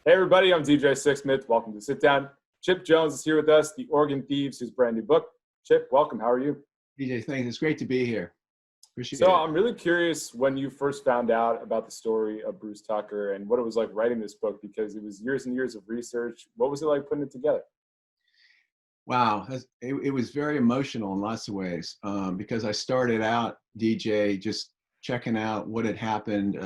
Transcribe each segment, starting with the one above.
Hey everybody, I'm DJ Sixsmith. Welcome to Sit Down. Chip Jones is here with us, The Organ Thieves, his brand new book. Chip, welcome. How are you? DJ, thanks. It's great to be here. Appreciate So it. I'm really curious when you first found out about the story of Bruce Tucker and what it was like writing this book, because it was years and years of research. What was it like putting it together? Wow, it was very emotional in lots of ways because I started out, DJ, just checking out what had happened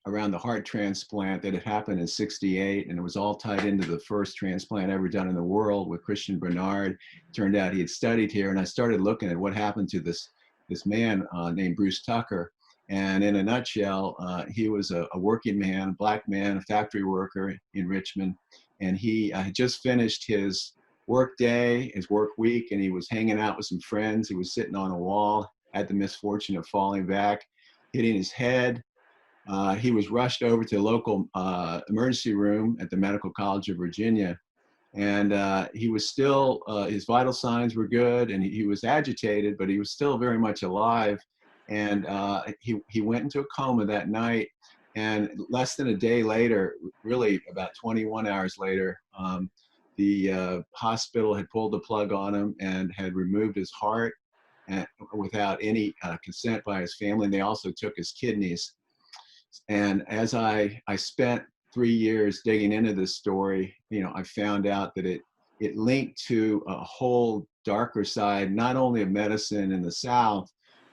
around the heart transplant that had happened in '68, and it was all tied into the first transplant ever done in the world with Christian Bernard. Turned out he had studied here, and I started looking at what happened to this man named Bruce Tucker. And in a nutshell, he was a working man, black man, a factory worker in Richmond, and he had just finished his work day, his work week, and he was hanging out with some friends. He was sitting on a wall, had the misfortune of falling back, hitting his head. He was rushed over to the local emergency room at the Medical College of Virginia. And he was still, his vital signs were good, and he was agitated, but he was still very much alive. And he went into a coma that night. And less than a day later, really about 21 hours later, the hospital had pulled the plug on him and had removed his heart and, without any consent by his family. And they also took his kidneys. And as I spent 3 years digging into this story, I found out that it linked to a whole darker side, not only of medicine in the South,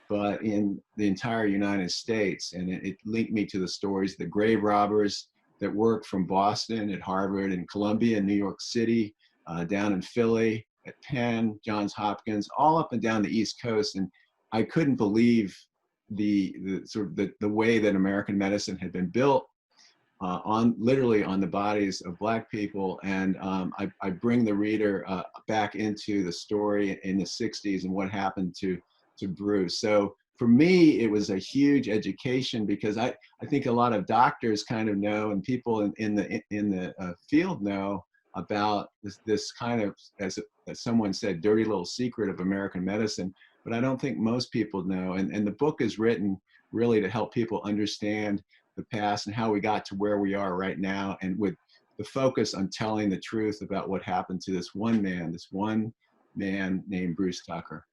but in the entire United States. And it linked me to the stories of the grave robbers that worked from Boston at Harvard and Columbia in New York City, down in Philly, at Penn, Johns Hopkins, all up and down the East Coast. And I couldn't believe the way that American medicine had been built literally on the bodies of Black people. And I bring the reader back into the story in the '60s and what happened to Bruce. So for me, it was a huge education, because I think a lot of doctors kind of know, and people in the field know about this kind of, as someone said, dirty little secret of American medicine. But I don't think most people know. And the book is written really to help people understand the past and how we got to where we are right now, and with the focus on telling the truth about what happened to this one man named Bruce Tucker.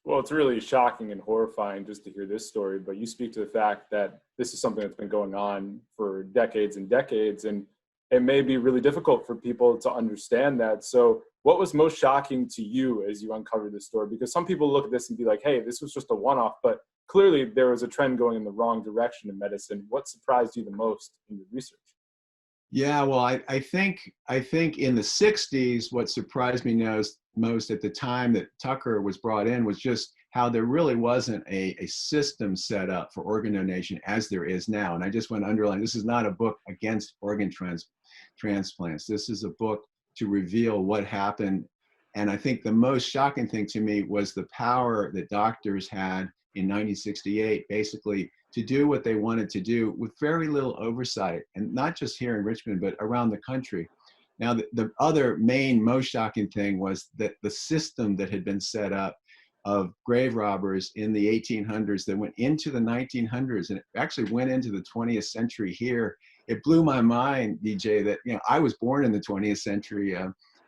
Well, it's really shocking and horrifying just to hear this story, but you speak to the fact that this is something that's been going on for decades and decades, and it may be really difficult for people to understand that. So what was most shocking to you as you uncovered this story? Because some people look at this and be like, hey, this was just a one-off, but clearly there was a trend going in the wrong direction in medicine. What surprised you the most in your research? Yeah, well, I think in the '60s, what surprised me most at the time that Tucker was brought in was just how there really wasn't a system set up for organ donation as there is now. And I just want to underline, this is not a book against organ transplants. This is a book to reveal what happened. And I think the most shocking thing to me was the power that doctors had in 1968, basically to do what they wanted to do with very little oversight, and not just here in Richmond, but around the country. Now, the other most shocking thing was that the system that had been set up of grave robbers in the 1800s that went into the 1900s, and it actually went into the 20th century here. It blew my mind, DJ, that I was born in the 20th century,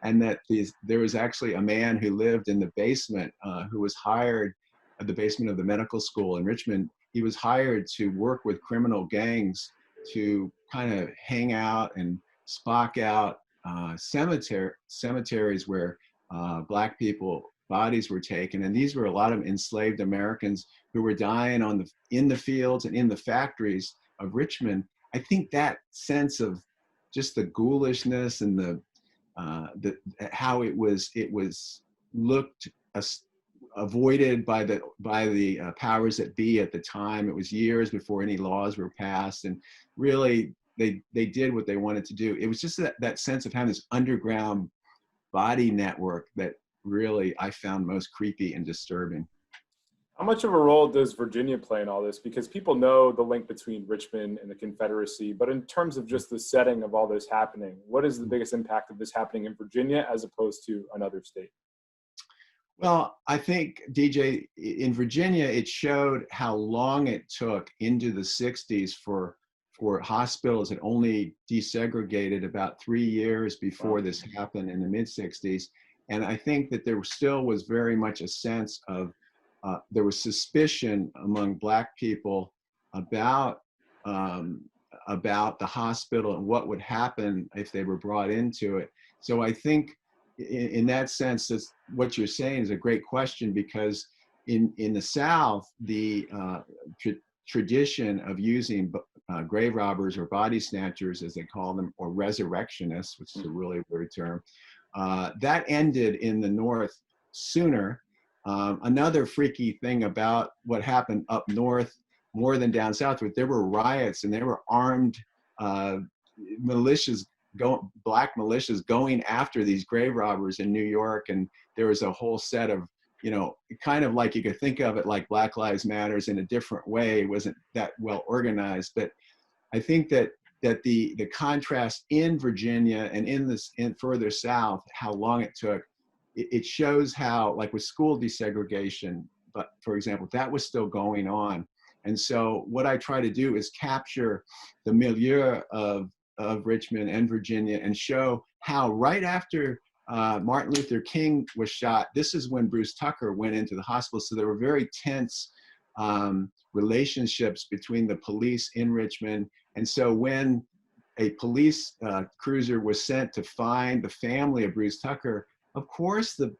and that there was actually a man who lived in the basement, who was hired at the basement of the medical school in Richmond. He was hired to work with criminal gangs to kind of hang out and spock out cemeteries where Black people bodies were taken. And these were a lot of enslaved Americans who were dying in the fields and in the factories of Richmond. I think that sense of just the ghoulishness and how it was looked avoided by the powers that be at the time. It was years before any laws were passed, and really they did what they wanted to do. It was just that sense of having this underground body network that really I found most creepy and disturbing. How much of a role does Virginia play in all this? Because people know the link between Richmond and the Confederacy, but in terms of just the setting of all this happening, what is the biggest impact of this happening in Virginia as opposed to another state? Well, I think, DJ, in Virginia, it showed how long it took into the '60s for for hospitals had only desegregated about 3 years before this happened in the mid-60s. And I think that there still was very much a sense of, there was suspicion among Black people about, about the hospital and what would happen if they were brought into it. So I think in that sense, that's, what you're saying is a great question, because in the South, the tradition of using grave robbers or body snatchers, as they call them, or resurrectionists, which is a really weird term, that ended in the North sooner. Another freaky thing about what happened up north, more than down south, there were riots and there were armed militias, Black militias going after these grave robbers in New York. And there was a whole set of, you know, kind of like, you could think of it like Black Lives Matters in a different way. It wasn't that well organized, but I think that the contrast in Virginia and in further south, how long it took, it shows how, like with school desegregation, but for example, that was still going on. And so what I try to do is capture the milieu of Richmond and Virginia and show how right after Martin Luther King was shot, this is when Bruce Tucker went into the hospital. So there were very tense relationships between the police in Richmond. And so when a police cruiser was sent to find the family of Bruce Tucker, of course the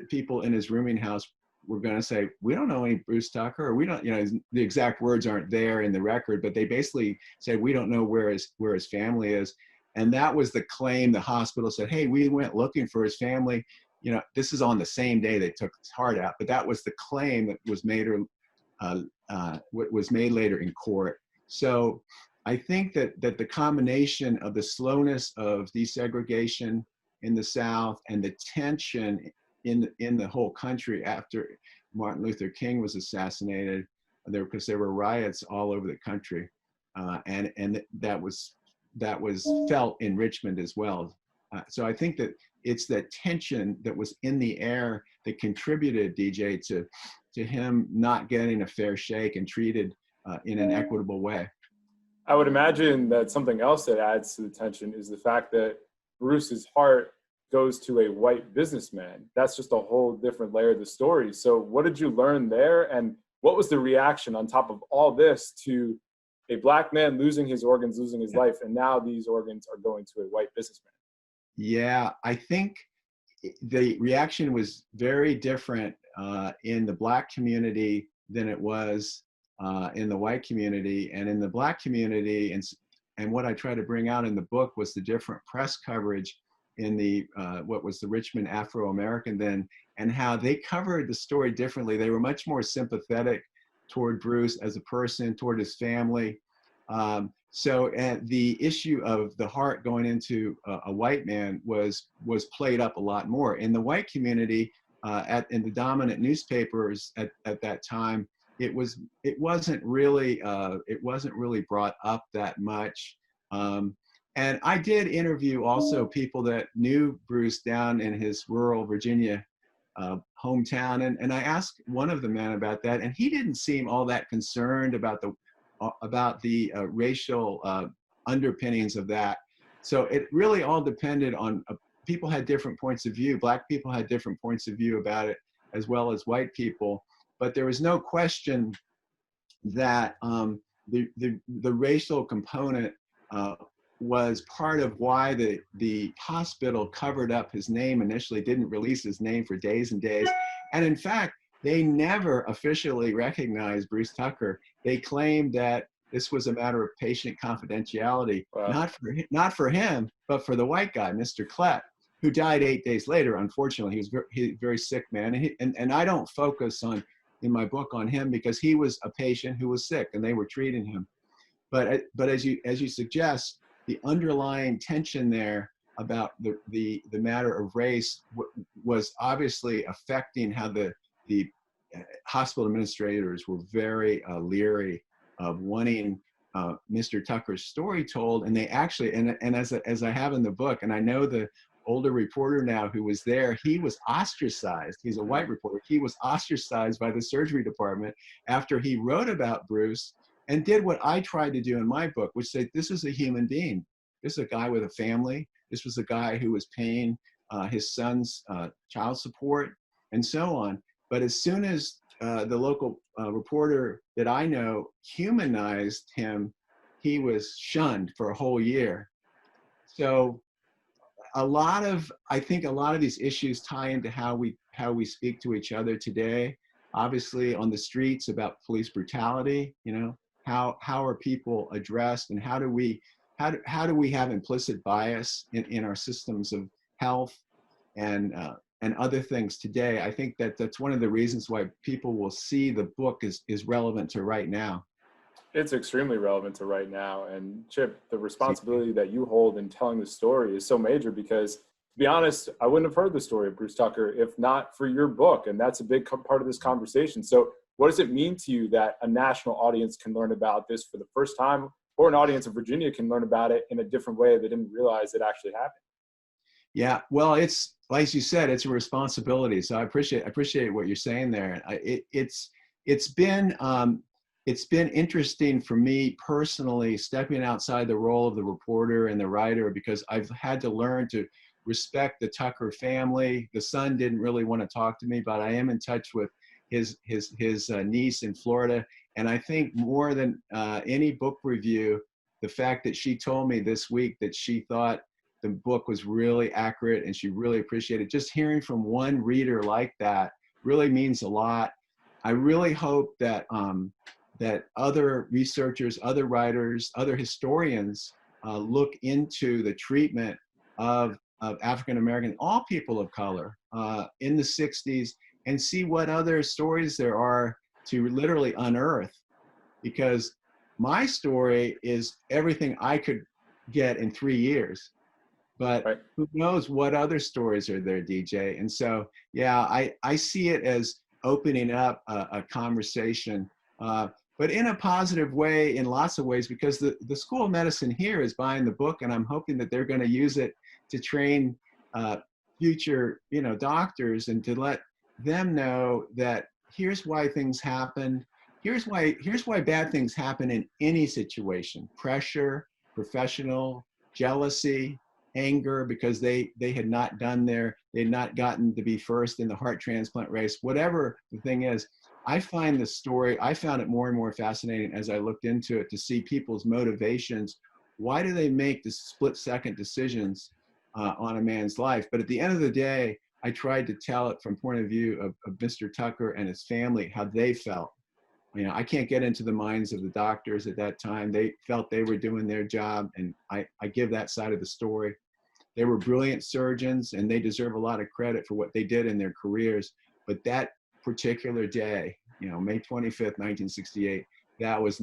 people in his rooming house were going to say, we don't know any Bruce Tucker, or we don't, you know, the exact words aren't there in the record, but they basically said, we don't know where his family is. And that was the claim. The hospital said, hey, we went looking for his family. You know, this is on the same day they took his heart out, but that was the claim that was made, was made later in court. So I think that the combination of the slowness of desegregation in the South and the tension in the whole country after Martin Luther King was assassinated, because there were riots all over the country, and that was felt in Richmond as well. So I think that it's that tension that was in the air that contributed, DJ, to him not getting a fair shake and treated in an equitable way. I would imagine that something else that adds to the tension is the fact that Bruce's heart goes to a white businessman. That's just a whole different layer of the story. So what did you learn there? And what was the reaction on top of all this to a Black man losing his organs, losing his life, and now these organs are going to a white businessman? Yeah, I think the reaction was very different in the Black community than it was in the white community. And in the Black community, and what I try to bring out in the book was the different press coverage in the what was the Richmond Afro-American then, and how they covered the story differently. They were much more sympathetic toward Bruce as a person, toward his family. So the issue of the heart going into a white man was played up a lot more. In the white community, in the dominant newspapers at that time, it wasn't really brought up that much. And I did interview also people that knew Bruce down in his rural Virginia hometown, and I asked one of the men about that, and he didn't seem all that concerned about the racial underpinnings of that. So it really all depended on people had different points of view. Black people had different points of view about it, as well as white people. But there was no question that the racial component was part of why the hospital covered up his name initially, didn't release his name for days and days. And in fact, they never officially recognized Bruce Tucker. They claimed that this was a matter of patient confidentiality, wow. not for him, but for the white guy, Mr. Klett, who died 8 days later. Unfortunately, he was a very sick man. And I don't focus in my book on him because he was a patient who was sick and they were treating him. But as you suggest, the underlying tension there about the matter of race was obviously affecting how the hospital administrators were very leery of wanting Mr. Tucker's story told. And they actually, and as I have in the book, and I know the older reporter now who was there, he was ostracized. He's a white reporter. He was ostracized by the surgery department after he wrote about Bruce and did what I tried to do in my book, which said, this is a human being. This is a guy with a family. This was a guy who was paying his son's child support and so on. But as soon as the local reporter that I know humanized him, he was shunned for a whole year. So I think a lot of these issues tie into how we speak to each other today. Obviously on the streets about police brutality, you know, how are people addressed, and how do we have implicit bias in our systems of health and other things today. I think that's one of the reasons why people will see the book is relevant to right now. It's extremely relevant to right now. And Chip, the responsibility that you hold in telling the story is so major, because to be honest, I wouldn't have heard the story of Bruce Tucker if not for your book. And that's a big part of this conversation. So what does it mean to you that a national audience can learn about this for the first time, or an audience in Virginia can learn about it in a different way they didn't realize it actually happened? Yeah, well, it's like you said, it's a responsibility. So I appreciate what you're saying there. It's been interesting for me personally, stepping outside the role of the reporter and the writer, because I've had to learn to respect the Tucker family. The son didn't really want to talk to me, but I am in touch with his niece in Florida. And I think more than any book review, the fact that she told me this week that she thought the book was really accurate and she really appreciated it. Just hearing from one reader like that really means a lot. I really hope that that other researchers, other writers, other historians look into the treatment of African American, all people of color in the 60s, and see what other stories there are to literally unearth. Because my story is everything I could get in 3 years. But Right. who knows what other stories are there, DJ? And so, yeah, I see it as opening up a conversation, but in a positive way in lots of ways, because the School of Medicine here is buying the book, and I'm hoping that they're going to use it to train future, doctors, and to let them know that here's why things happen. Here's why bad things happen in any situation: pressure, professional, jealousy, anger, because they had not they'd not gotten to be first in the heart transplant race. Whatever the thing is, I found it more and more fascinating as I looked into it, to see people's motivations. Why do they make the split-second decisions on a man's life? But at the end of the day, I tried to tell it from point of view of Mr. Tucker and his family, how they felt. I can't get into the minds of the doctors at that time. They felt they were doing their job, and I give that side of the story. They were brilliant surgeons, and they deserve a lot of credit for what they did in their careers. But that particular day, May 25th, 1968, that was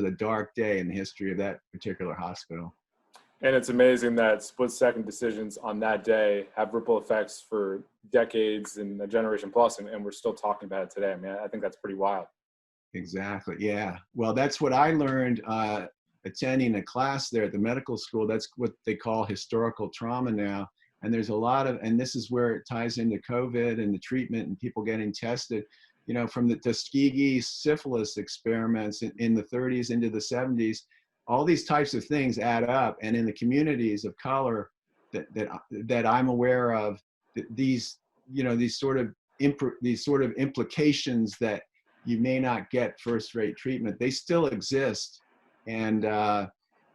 a dark day in the history of that particular hospital. And it's amazing that split-second decisions on that day have ripple effects for decades and a generation plus, and we're still talking about it today. I mean, I think that's pretty wild. Exactly. Yeah. Well, that's what I learned attending a class there at the medical school. That's what they call historical trauma now. And there's a lot of, and this is where it ties into COVID and the treatment and people getting tested, from the Tuskegee syphilis experiments in the 30s into the 70s. All these types of things add up. And in the communities of color that I'm aware of, these sort of implications that you may not get first-rate treatment, they still exist. And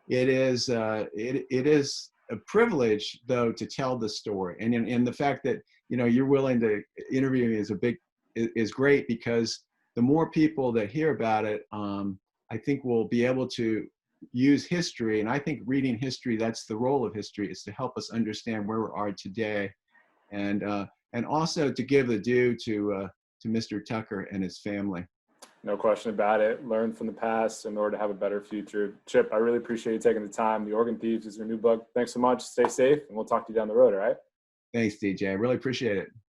it is a privilege, though, to tell the story. And the fact that you're willing to interview me is great, because the more people that hear about it, I think we'll be able to use history. And I think reading history, that's the role of history, is to help us understand where we are today, and also to give the due to Mr. Tucker and his family. No question about it. Learn from the past in order to have a better future. Chip, I really appreciate you taking the time. The Organ Thieves is your new book. Thanks so much. Stay safe, and we'll talk to you down the road, all right? Thanks, DJ. I really appreciate it.